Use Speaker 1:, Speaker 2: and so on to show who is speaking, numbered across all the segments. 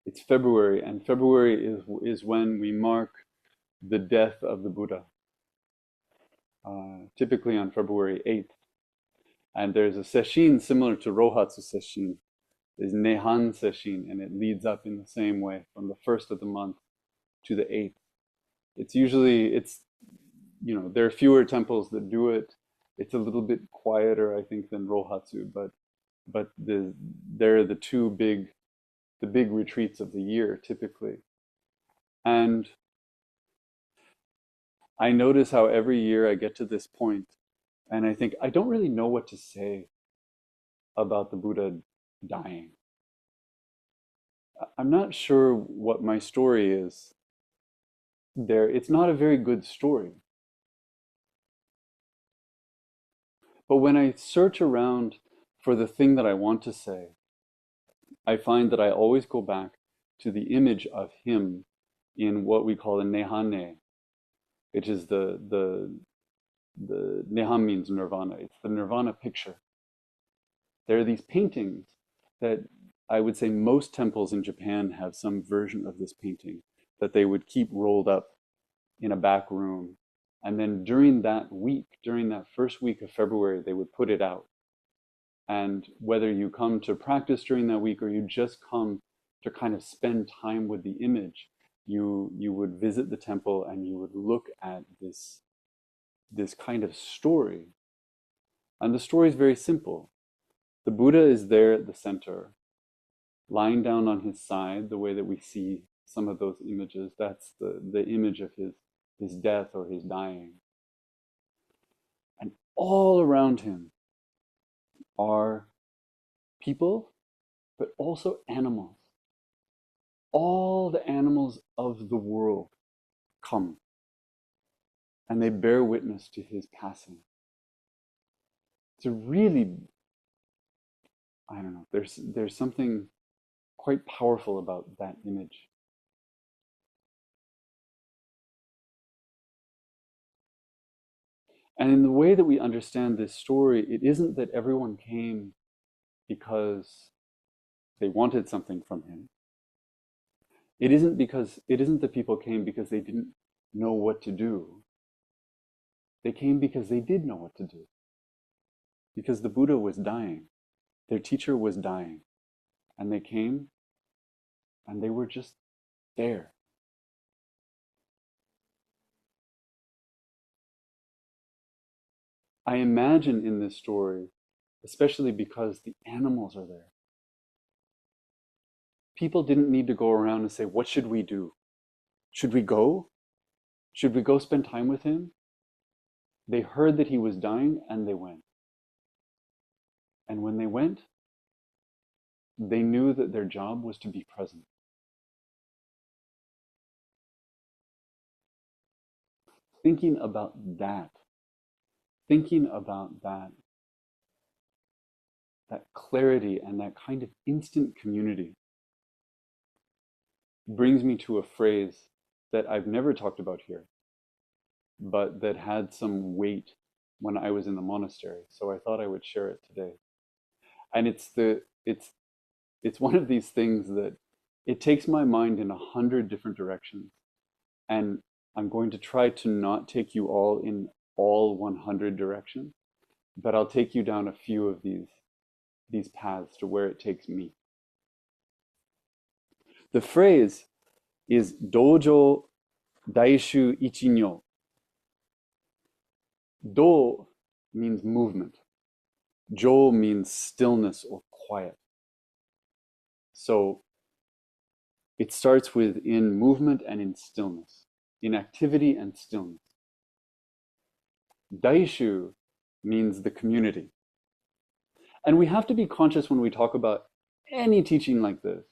Speaker 1: It's February, and February is when we mark the death of the Buddha, typically on February 8th. And there's a sesshin similar to Rohatsu sesshin, is Nehan sesshin, and it leads up in the same way from the first of the month to the 8th. There are fewer temples that do it. It's a little bit quieter, I think, than Rohatsu, but they're the big retreats of the year typically. And I notice how every year I get to this point and I think I don't really know what to say about the Buddha dying. I'm not sure what my story is there. It's not a very good story. But when I search around for the thing that I want to say, I find that I always go back to the image of him in what we call a nehane, which is the nehan means nirvana. It's the nirvana picture. There are these paintings that I would say most temples in Japan have some version of this painting that they would keep rolled up in a back room. And then during that first week of February, they would put it out. And whether you come to practice during that week or you just come to kind of spend time with the image, you would visit the temple and you would look at this kind of story. And the story is very simple. The Buddha is there at the center, lying down on his side, the way that we see some of those images. That's the image of his death or his dying. And all around him are people, but also animals. All the animals of the world come and they bear witness to his passing. It's a really, I don't know, there's something quite powerful about that image. And in the way that we understand this story, it isn't that everyone came because they wanted something from him. It isn't that people came because they didn't know what to do. They came because they did know what to do. Because the Buddha was dying. Their teacher was dying. And they came and they were just there. I imagine in this story, especially because the animals are there, people didn't need to go around and say, what should we do? Should we go? Should we go spend time with him? They heard that he was dying and they went. And when they went, they knew that their job was to be present. Thinking about that clarity and that kind of instant community brings me to a phrase that I've never talked about here, but that had some weight when I was in the monastery. So I thought I would share it today. And it's one of these things that it takes my mind in 100 different directions. And I'm going to try to not take you all in all 100 directions, but I'll take you down a few of these paths to where it takes me. The phrase is Dojo Daishu Ichinyo. Do means movement. Jo means stillness or quiet. So it starts with in movement and in stillness, in activity and stillness. Daishu means the community. And we have to be conscious when we talk about any teaching like this,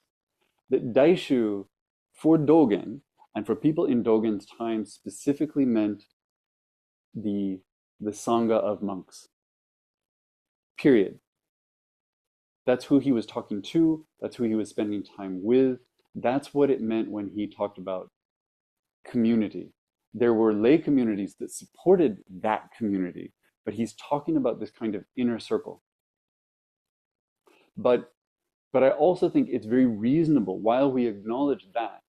Speaker 1: that Daishu for Dogen and for people in Dogen's time specifically meant the Sangha of monks. Period. That's who he was talking to. That's who he was spending time with. That's what it meant when he talked about community. There were lay communities that supported that community, but he's talking about this kind of inner circle. But But I also think it's very reasonable, while we acknowledge that,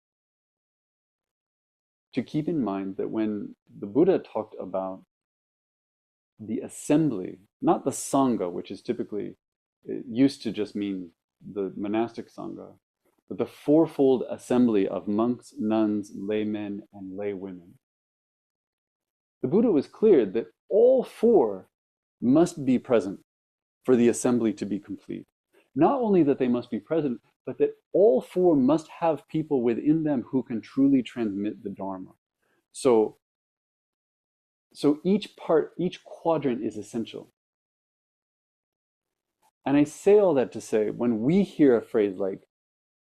Speaker 1: to keep in mind that when the Buddha talked about the assembly, not the Sangha, which is typically, it used to just mean the monastic Sangha, but the fourfold assembly of monks, nuns, laymen, and laywomen. The Buddha was clear that all four must be present for the assembly to be complete. Not only that they must be present, but that all four must have people within them who can truly transmit the Dharma. So each part, each quadrant is essential. And I say all that to say, when we hear a phrase like,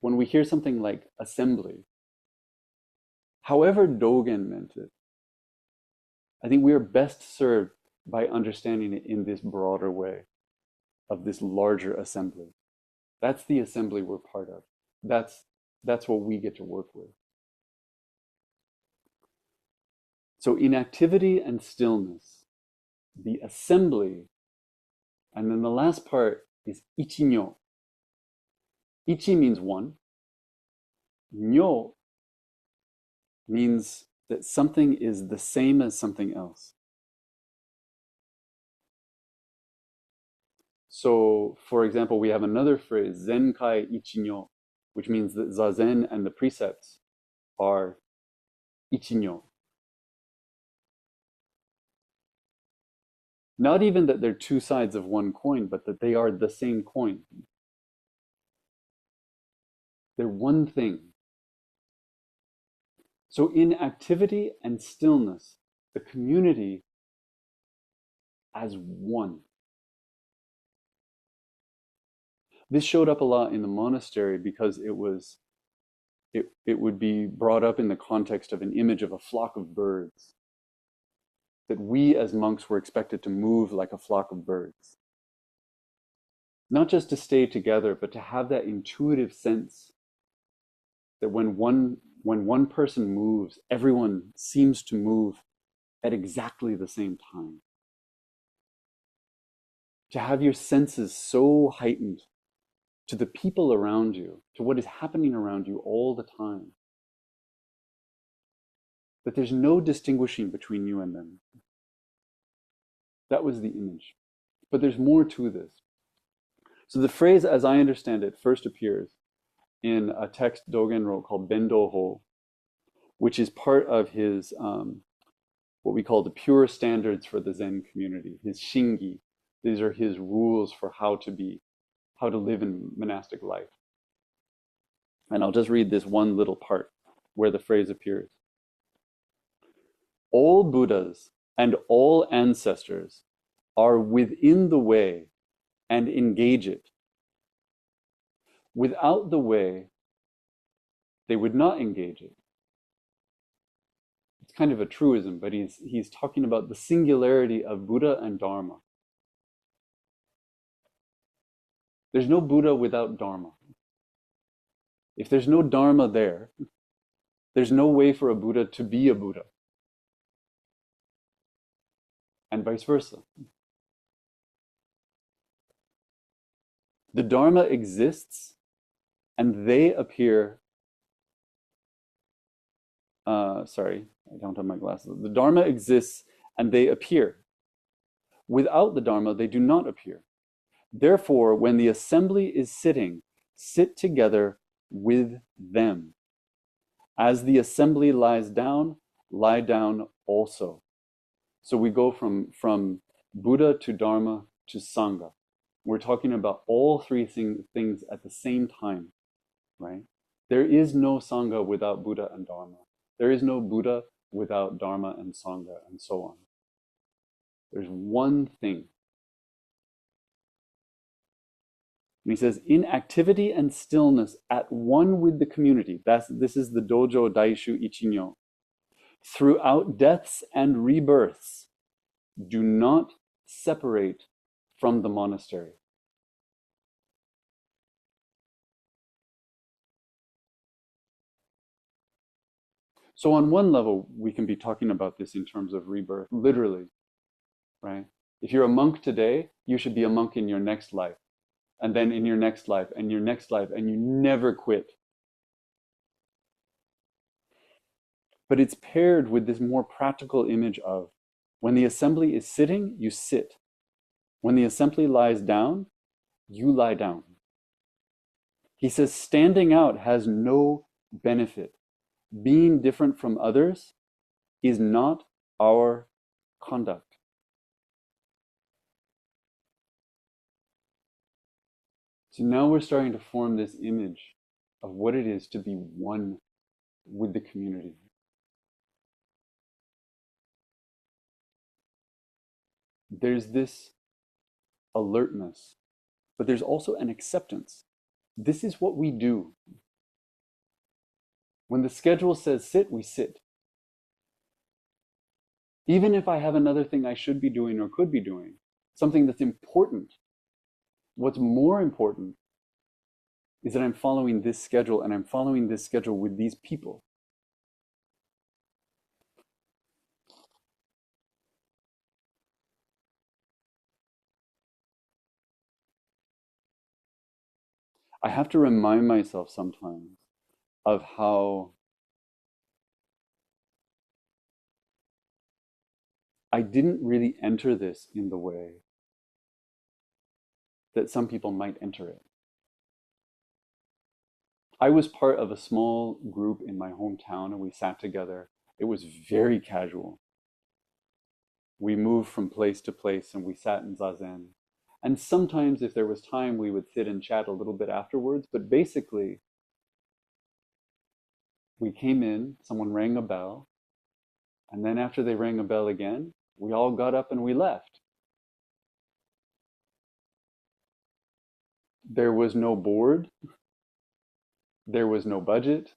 Speaker 1: when we hear something like assembly, however Dogen meant it, I think we are best served by understanding it in this broader way of this larger assembly. That's the assembly we're part of. That's what we get to work with. So in activity and stillness, the assembly, and then the last part is Ichinyo. Ichi means one. Nyo means that something is the same as something else. So, for example, we have another phrase, Zenkai Ichinyo, which means that Zazen and the precepts are Ichinyo. Not even that they're two sides of one coin, but that they are the same coin. They're one thing. So in activity and stillness, the community as one. This showed up a lot in the monastery because it would be brought up in the context of an image of a flock of birds. That we as monks were expected to move like a flock of birds. Not just to stay together, but to have that intuitive sense that when one person moves, everyone seems to move at exactly the same time. To have your senses so heightened to the people around you, to what is happening around you all the time, that there's no distinguishing between you and them. That was the image. But there's more to this. So the phrase, as I understand it, first appears in a text Dogen wrote called Bendoho, which is part of his, what we call the pure standards for the Zen community, his shingi. These are his rules for how to live in monastic life. And I'll just read this one little part where the phrase appears. All Buddhas and all ancestors are within the way and engage it. Without the way, they would not engage it. It's kind of a truism, but he's talking about the singularity of Buddha and Dharma. There's no Buddha without Dharma. If there's no Dharma there, there's no way for a Buddha to be a Buddha. And vice versa. The Dharma exists and they appear. Sorry, I don't have my glasses. The Dharma exists and they appear. Without the Dharma, they do not appear. Therefore, when the assembly is sitting, sit together with them. As the assembly lies down, lie down also. So we go from Buddha to Dharma to Sangha. We're talking about all three things at the same time, right? There is no Sangha without Buddha and Dharma. There is no Buddha without Dharma and Sangha, and so on. There's one thing. And he says, in activity and stillness, at one with the community. This is the Dojo Daishu Ichinyo. Throughout deaths and rebirths, do not separate from the monastery. So on one level, we can be talking about this in terms of rebirth, literally, right? If you're a monk today, you should be a monk in your next life. and then in your next life, and your next life, and you never quit. But it's paired with this more practical image of when the assembly is sitting, you sit. When the assembly lies down, you lie down. He says standing out has no benefit. Being different from others is not our conduct. So now we're starting to form this image of what it is to be one with the community. There's this alertness, but there's also an acceptance. This is what we do. When the schedule says sit, we sit. Even if I have another thing I should be doing or could be doing, something that's important, what's more important is that I'm following this schedule, and I'm following this schedule with these people. I have to remind myself sometimes of how I didn't really enter this in the way that some people might enter it. I was part of a small group in my hometown, and we sat together. It was very casual. We moved from place to place, and we sat in Zazen. And sometimes, if there was time, we would sit and chat a little bit afterwards. But basically, we came in, someone rang a bell, and then after they rang a bell again, we all got up and we left. There was no board. There was no budget.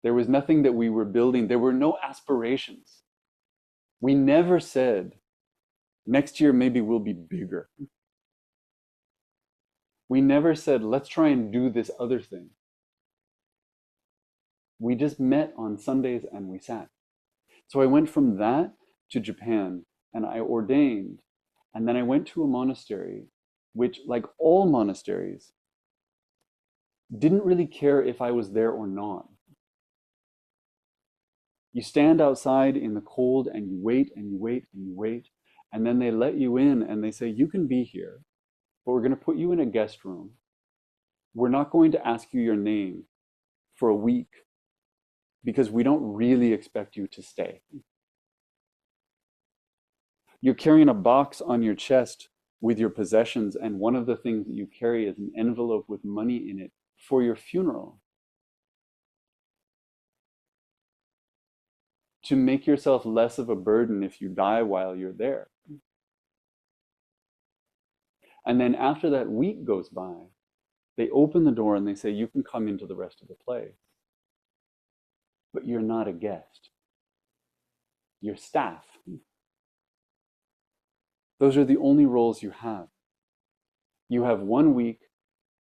Speaker 1: There was nothing that we were building. There were no aspirations. We never said, next year maybe we'll be bigger. We never said, let's try and do this other thing. We just met on Sundays and we sat. So I went from that to Japan, and I ordained, and then I went to a monastery, which, like all monasteries, didn't really care if I was there or not. You stand outside in the cold and you wait and you wait and you wait, and then they let you in and they say, you can be here, but we're going to put you in a guest room. We're not going to ask you your name for a week because we don't really expect you to stay. You're carrying a box on your chest with your possessions, and one of the things that you carry is an envelope with money in it for your funeral. To make yourself less of a burden if you die while you're there. And then after that week goes by, they open the door and they say, you can come into the rest of the place. But you're not a guest. You're staff. Those are the only roles you have. You have 1 week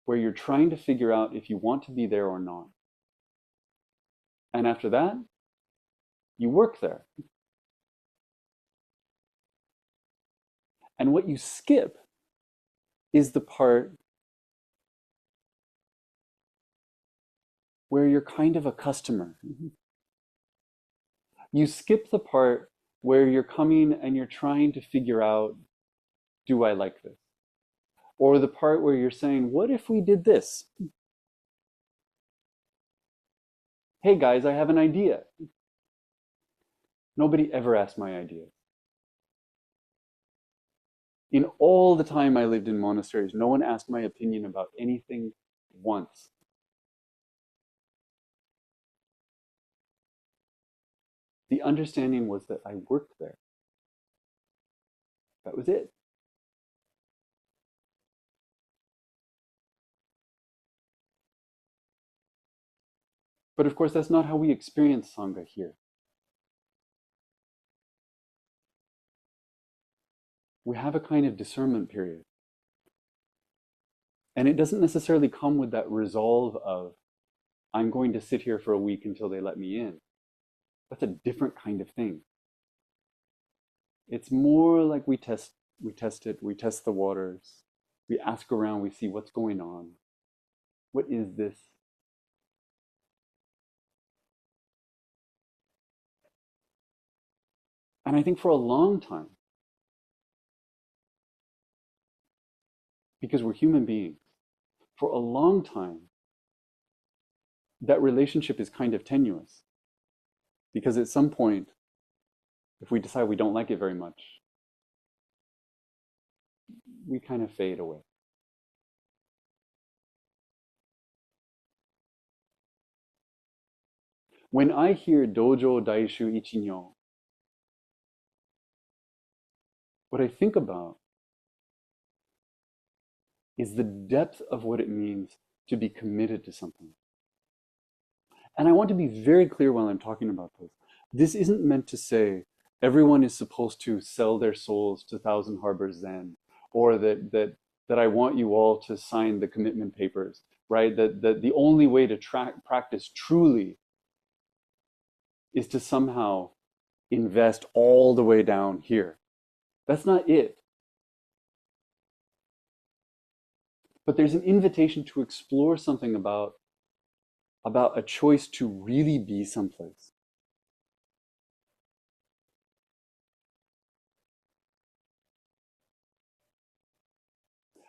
Speaker 1: where you're trying to figure out if you want to be there or not. And after that, you work there. And what you skip is the part where you're kind of a customer. You skip the part where you're coming and you're trying to figure out, do I like this? Or the part where you're saying, what if we did this? Hey guys, I have an idea. Nobody ever asked my idea. In all the time I lived in monasteries, no one asked my opinion about anything once. The understanding was that I worked there. That was it. But of course, that's not how we experience Sangha here. We have a kind of discernment period. And it doesn't necessarily come with that resolve of, I'm going to sit here for a week until they let me in. That's a different kind of thing. It's more like we test it, we test the waters, We ask around, we see what's going on. What is this? And I think for a long time, because we're human beings, for a long time, that relationship is kind of tenuous. Because at some point, if we decide we don't like it very much, we kind of fade away. When I hear Dojo Daishu Ichinyo, what I think about is the depth of what it means to be committed to something. And I want to be very clear while I'm talking about this. This isn't meant to say everyone is supposed to sell their souls to Thousand Harbours Zen, or that I want you all to sign the commitment papers, right? That the only way to practice truly is to somehow invest all the way down here. That's not it. But there's an invitation to explore something about a choice to really be someplace.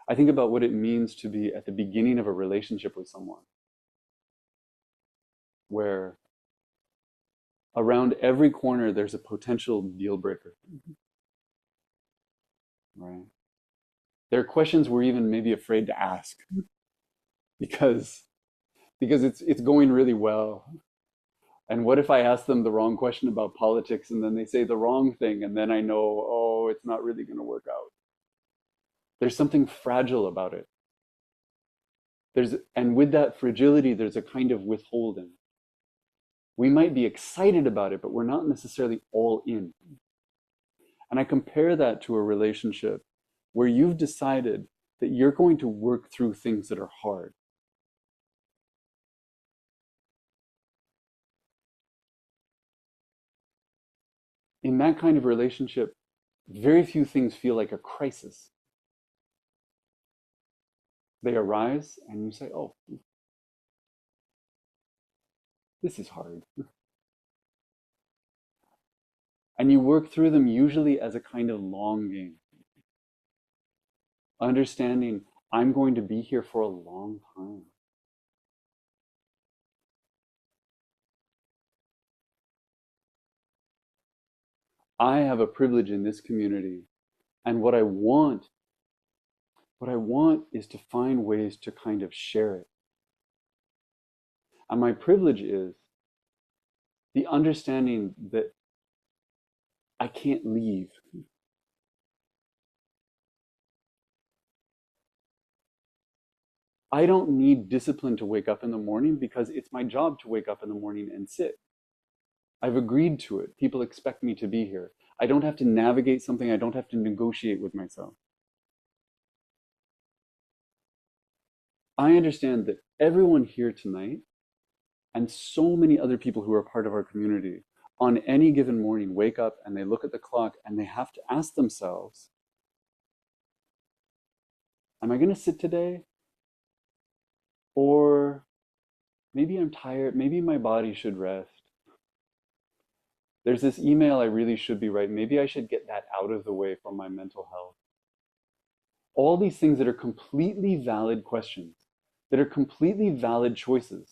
Speaker 1: I think about what it means to be at the beginning of a relationship with someone where around every corner there's a potential deal breaker, right? There are questions we're even maybe afraid to ask because it's going really well. And what if I ask them the wrong question about politics and then they say the wrong thing and then I know, oh, it's not really going to work out. There's something fragile about it. And with that fragility, there's a kind of withholding. We might be excited about it, but we're not necessarily all in. And I compare that to a relationship where you've decided that you're going to work through things that are hard. In that kind of relationship, very few things feel like a crisis. They arise and you say, oh, this is hard. And you work through them usually as a kind of long game. Understanding I'm going to be here for a long time. I have a privilege in this community, and what I want is to find ways to kind of share it. And my privilege is the understanding that I can't leave. I don't need discipline to wake up in the morning because it's my job to wake up in the morning and sit. I've agreed to it. People expect me to be here. I don't have to navigate something. I don't have to negotiate with myself. I understand that everyone here tonight and so many other people who are part of our community on any given morning wake up and they look at the clock and they have to ask themselves, am I going to sit today? Or maybe I'm tired. Maybe my body should rest. There's this email I really should be writing. Maybe I should get that out of the way for my mental health. All these things that are completely valid questions, that are completely valid choices.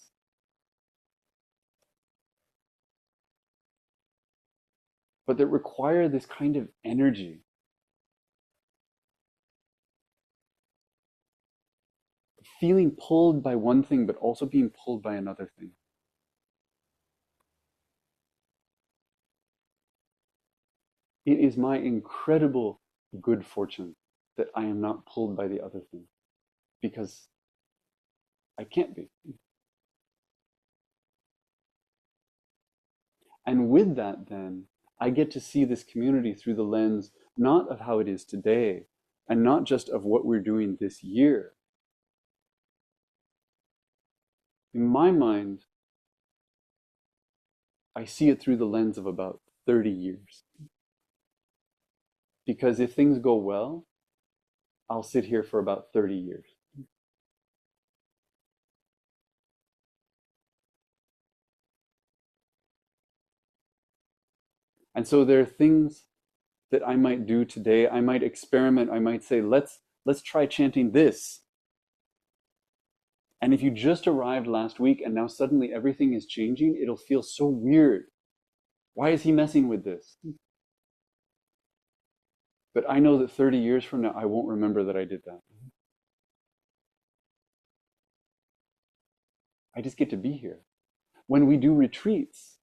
Speaker 1: But that require this kind of energy. Feeling pulled by one thing, but also being pulled by another thing. It is my incredible good fortune that I am not pulled by the other thing, because I can't be. And with that, then, I get to see this community through the lens not of how it is today, and not just of what we're doing this year. In my mind, I see it through the lens of about 30 years. Because if things go well, I'll sit here for about 30 years. And so there are things that I might do today. I might experiment. I might say, let's try chanting this. And if you just arrived last week and now suddenly everything is changing, it'll feel so weird. Why is he messing with this? But I know that 30 years from now, I won't remember that I did that. I just get to be here. When we do retreats,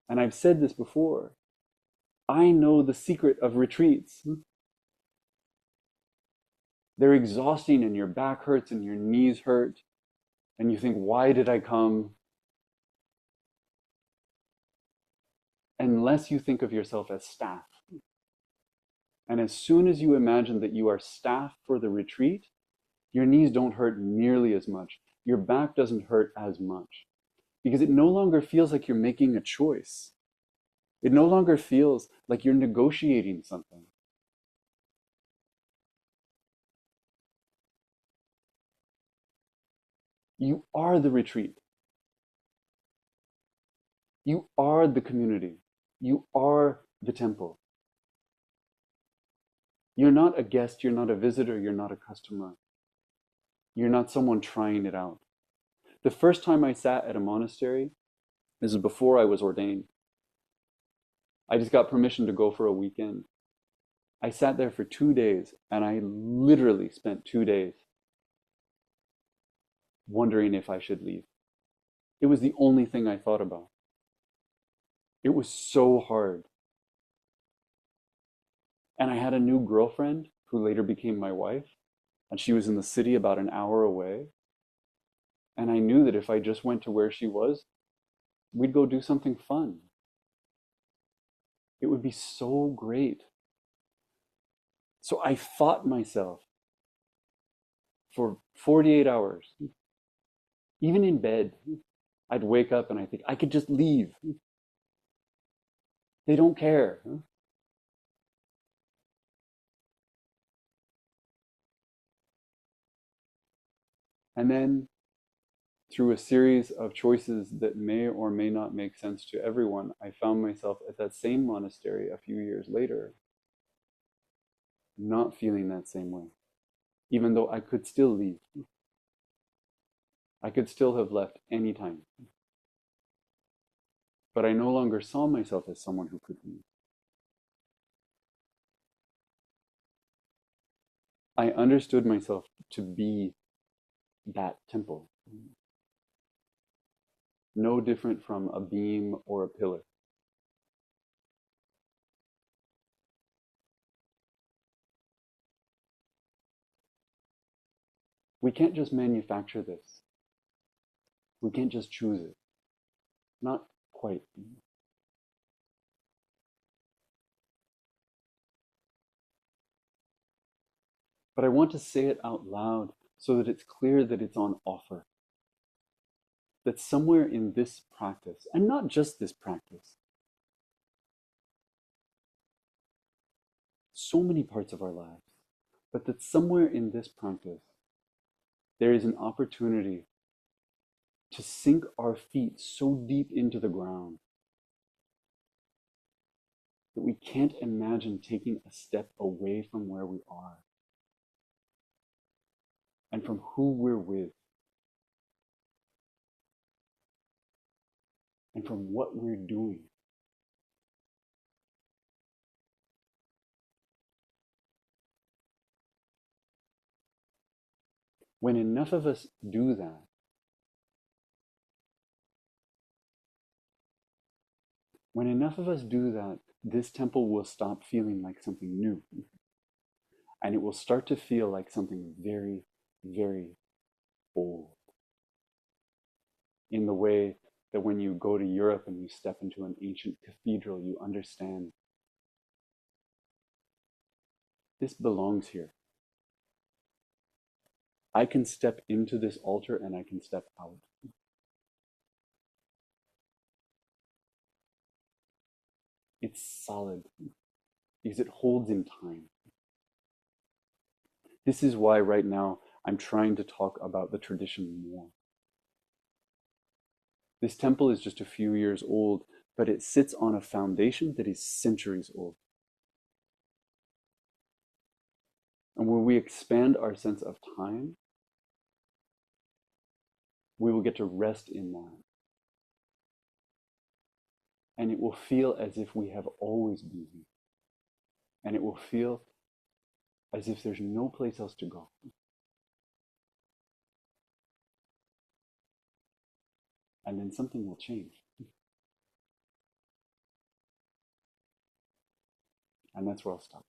Speaker 1: and I've said this before, I know the secret of retreats. They're exhausting and your back hurts and your knees hurt. And you think, why did I come? Unless you think of yourself as staff. And as soon as you imagine that you are staff for the retreat, your knees don't hurt nearly as much. Your back doesn't hurt as much. Because it no longer feels like you're making a choice. It no longer feels like you're negotiating something. You are the retreat. You are the community. You are the temple. You're not a guest, you're not a visitor, you're not a customer. You're not someone trying it out. The first time I sat at a monastery, this is before I was ordained. I just got permission to go for a weekend. I sat there for 2 days and I literally spent 2 days wondering if I should leave. It was the only thing I thought about. It was so hard. And I had a new girlfriend who later became my wife, and she was in the city about an hour away. And I knew that if I just went to where she was, we'd go do something fun. It would be so great. So I fought myself for 48 hours. Even in bed, I'd wake up and I think, I could just leave. They don't care. And then, through a series of choices that may or may not make sense to everyone, I found myself at that same monastery a few years later, not feeling that same way, even though I could still leave. I could still have left any time. But I no longer saw myself as someone who could leave. I understood myself to be that temple. No different from a beam or a pillar. We can't just manufacture this. We can't just choose it. Not quite. But I want to say it out loud so that it's clear that it's on offer. That somewhere in this practice, and not just this practice, so many parts of our lives, but that somewhere in this practice, there is an opportunity to sink our feet so deep into the ground that we can't imagine taking a step away from where we are and from who we're with and from what we're doing. When enough of us do that, this temple will stop feeling like something new. And it will start to feel like something very, very old. In the way that when you go to Europe and you step into an ancient cathedral, you understand this belongs here. I can step into this altar and I can step out. It's solid because it holds in time. This is why right now I'm trying to talk about the tradition more. This temple is just a few years old, but it sits on a foundation that is centuries old. And when we expand our sense of time, we will get to rest in that. And it will feel as if we have always been here. And it will feel as if there's no place else to go. And then something will change. And that's where I'll stop.